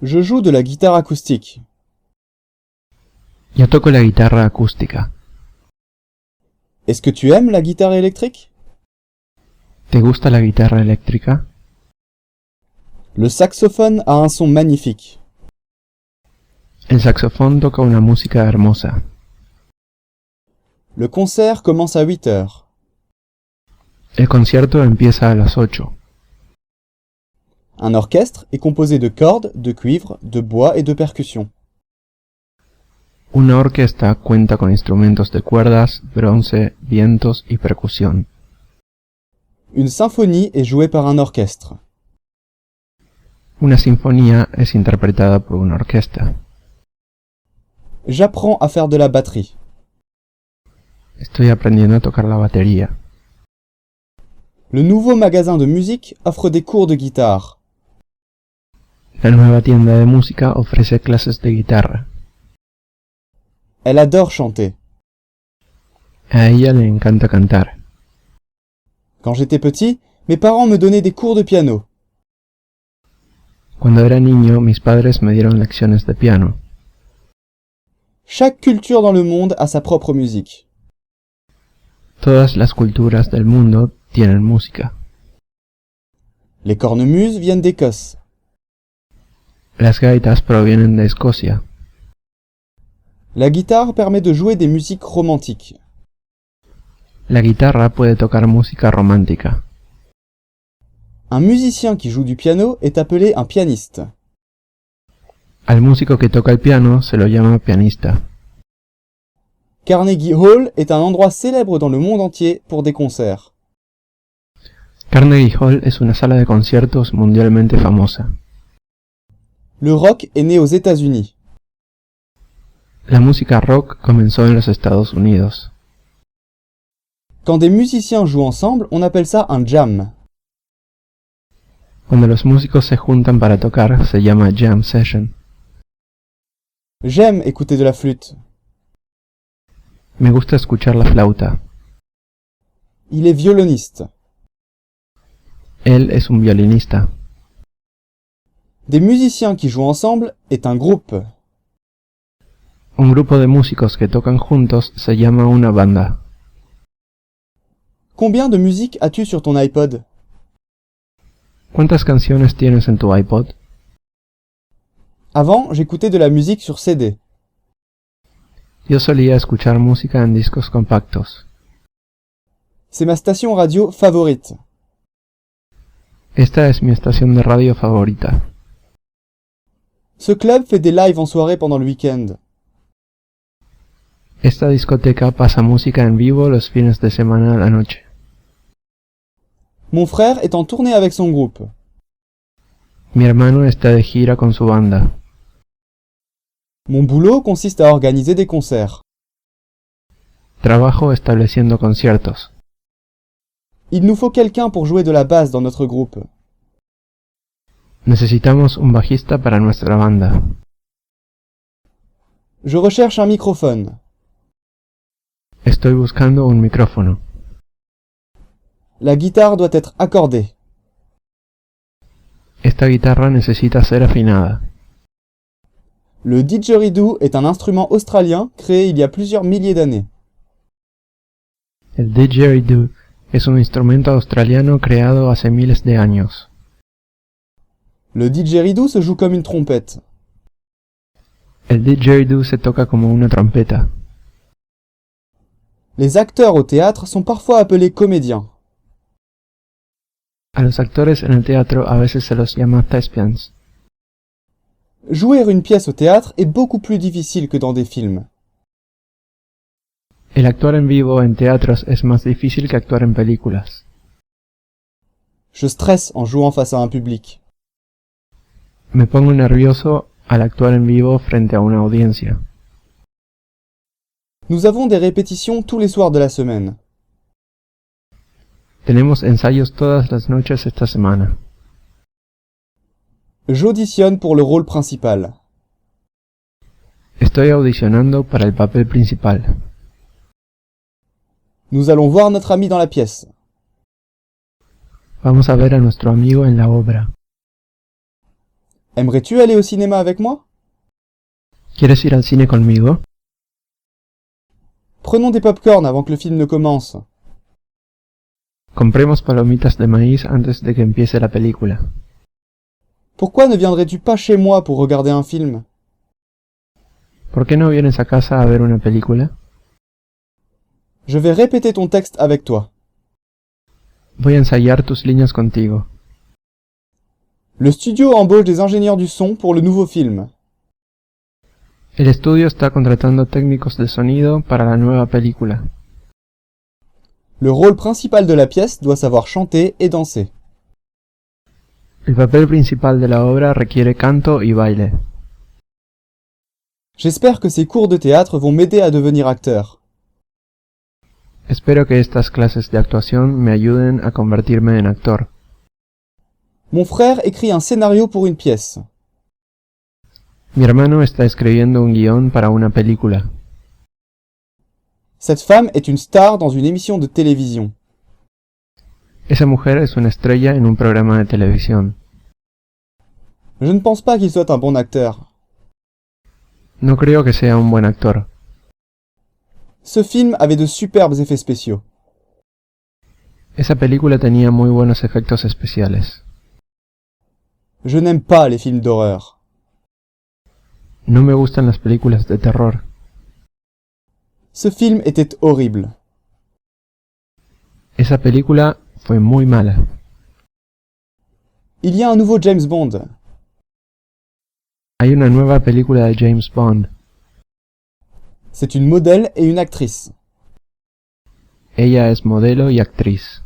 Je joue de la guitare acoustique. Yo toco la guitarra acústica. Est-ce que tu aimes la guitare électrique? ¿Te gusta la guitarra eléctrica? Le saxophone a un son magnifique. El saxofón toca una música hermosa. Le concert commence à 8 heures. El concierto empieza a las 8. Un orchestre est composé de cordes, de cuivre, de bois et de percussions. Una orquesta cuenta con instrumentos de cuerdas, bronce, vientos y percusión. Une symphonie est jouée par un orchestre. Una sinfonía es interpretada por una orquesta. J'apprends à faire de la batterie. Estoy aprendiendo a tocar la batería. Le nouveau magasin de musique offre des cours de guitare. La nueva tienda de música ofrece clases de guitarra. Elle adore chanter. A ella le encanta cantar. Quand j'étais petit, mes parents me donnaient des cours de piano. Cuando era niño, mis padres me dieron lecciones de piano. Chaque culture dans le monde a sa propre musique. Todas las culturas del mundo tienen música. Les cornemuses viennent d'Écosse. Las gaitas provienen de Escocia. La guitare permet de jouer des musiques romantiques. La guitarra puede tocar música romántica. Un musicien qui joue du piano est appelé un pianiste. Al músico que toca el piano se lo llama pianista. Carnegie Hall est un endroit célèbre dans le monde entier pour des concerts. Carnegie Hall es una sala de conciertos mundialmente famosa. Le rock est né aux États-Unis. La música rock comenzó en los Estados Unidos. Quand des musiciens jouent ensemble, on appelle ça un jam. Cuando los músicos se juntan para tocar, se llama jam session. J'aime écouter de la flûte. Me gusta escuchar la flauta. Il est violoniste. Él es un violinista. Des musiciens qui jouent ensemble est un groupe. Un grupo de músicos que tocan juntos se llama una banda. Combien de musique as-tu sur ton iPod? ¿Cuántas canciones tienes en tu iPod? Avant, j'écoutais de la musique sur CD. Yo solía escuchar música en discos compactos. C'est ma station radio favorite. Esta es mi estación de radio favorita. Ce club fait des lives en soirée pendant le week-end. Esta discoteca pasa música en vivo los fines de semana a la noche. Mon frère est en tournée avec son groupe. Mi hermano está de gira con su banda. Mon boulot consiste à organiser des concerts. Trabajo estableciendo conciertos. Il nous faut quelqu'un pour jouer de la basse dans notre groupe. Necesitamos un bajista para nuestra banda. Je recherche un microphone. Estoy buscando un micrófono. La guitare doit être accordée. Esta guitarra necesita ser afinada. Le didgeridoo est un instrument australien créé il y a plusieurs milliers d'années. El didgeridoo es un instrumento australiano creado hace miles de años. Le didgeridoo se joue comme une trompette. El didgeridoo se toca como una trompeta. Les acteurs au théâtre sont parfois appelés comédiens. A los actores en el teatro a veces se los llama thespians. Jouer une pièce au théâtre est beaucoup plus difficile que dans des films. El actuar en vivo en teatros es más difícil que actuar en películas. Je stresse en jouant face à un public. Me pongo nervioso al actuar en vivo frente a una audiencia. Nous avons des répétitions tous les soirs de la semaine. Tenemos ensayos todas las noches esta semana. J'auditionne pour le rôle principal. Estoy audicionando para el papel principal. Nous allons voir notre ami dans la pièce. Vamos a ver a nuestro amigo en la obra. Aimerais-tu aller au cinéma avec moi? ¿Quieres ir al cine conmigo? Prenons des pop-corn avant que le film ne commence. Compremos palomitas de maíz antes de que empiece la película. Pourquoi ne viendrais-tu pas chez moi pour regarder un film? ¿Por qué no vienes a casa a ver una película? Je vais répéter ton texte avec toi. Voy a ensayar tus líneas contigo. Le studio embauche des ingénieurs du son pour le nouveau film. El estudio está contratando técnicos de sonido para la nueva película. Le rôle principal de la pièce doit savoir chanter et danser. El papel principal de la obra requiere canto y baile. J'espère que ces cours de théâtre vont m'aider à devenir acteur. Espero que estas clases de actuación me ayuden a convertirme en actor. Mon frère écrit un scénario pour une pièce. Mi hermano está escribiendo un guión para una película. Cette femme est une star dans une émission de télévision. Esa mujer es una estrella en un programa de televisión. Je ne pense pas qu'il soit un bon acteur. No creo que sea un buen actor. Ce film avait de superbes effets spéciaux. Esa película tenía muy buenos efectos especiales. Je n'aime pas les films d'horreur. No me gustan las películas de terror. Ce film était horrible. Esa película fue muy mala. Il y a un nouveau James Bond. Hay una nueva película de James Bond. C'est une modèle et une actrice. Ella es modelo y actriz.